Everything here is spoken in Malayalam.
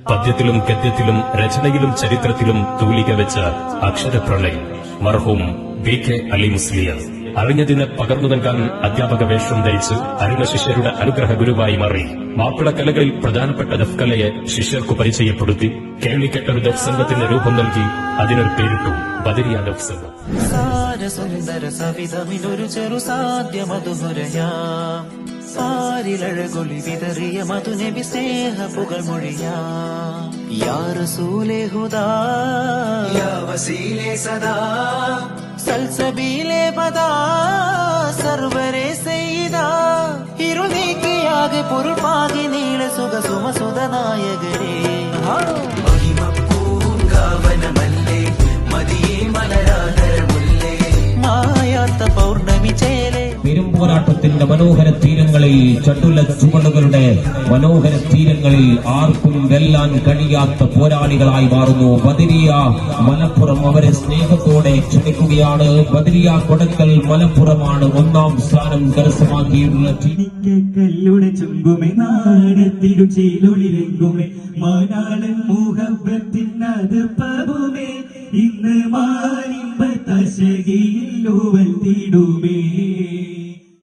പദ്യത്തിലും ഗദ്യത്തിലും രചനയിലും ചരിത്രത്തിലും തൂലിക വെച്ച അക്ഷരപ്രണയം മർഹൂം BK അലി മുസ്ലിയാർ അറിഞ്ഞതിന് പകർന്നു നൽകാൻ അധ്യാപക വേഷം ധരിച്ച് അരുണ ശിഷ്യരുടെ അനുഗ്രഹ ഗുരുവായി മാറി മാപ്പിള കലകളിൽ പ്രധാനപ്പെട്ട ദഫ്കലയെ ശിഷ്യർക്കു പരിചയപ്പെടുത്തി കേളിക്കെട്ടൊരു ദഫ് സംഘത്തിന് രൂപം നൽകി അതിനൊരു പേരിട്ടു ബദരിയ ദഫ് സംഘം. സുന്ദര സവിധമിനൊരു ചെറു സാധ്യമധുരയാ സാരിലഴകൊളി വിതറിയ മധുനബി സ്നേഹ പുകഴ്മൊഴിയാ യാ റസൂലേ ഹുദാ യാ വസീലേ സദാ സൽസബീലേ ബദാ സർവരേ സയ്യിദാ ഇരുനീക്കിയാകെ പൊരുൾപാകി നീള സുഖ സുമസുതനായകരേ മഹിമപ്പൂങ്കാവനമല്ലേ മതിയേ മലരാധരമുല്ലേ മായാത്ത പൗർണമി ചേലേ പെരുമ്പോരാട്ടത്തിന്റെ മനോഹര തീരങ്ങളിൽ ചടുല ചുവടുകളുടെ മനോഹര തീരങ്ങളിൽ ആർക്കും വെല്ലാൻ കഴിയാത്ത പോരാളികളായി മാറുന്നു ബദരിയ മലപ്പുറം. അവരെ സ്നേഹത്തോടെ ക്ഷണിക്കുകയാണ്. ബദരിയ കൊടക്കൽ മലപ്പുറമാണ് ഒന്നാം സ്ഥാനം കരസ്ഥമാക്കിയിട്ടുള്ള കല്ലുടെ ചുങ്കുമേ നാടത്തിരുചിലൊളിരെങ്കുമേ മാനാളൻ മുഹബത്തിനത് പവുമേ ഇന്ന് മാനിമ്പത്തശകിയിൽ തീടുമേ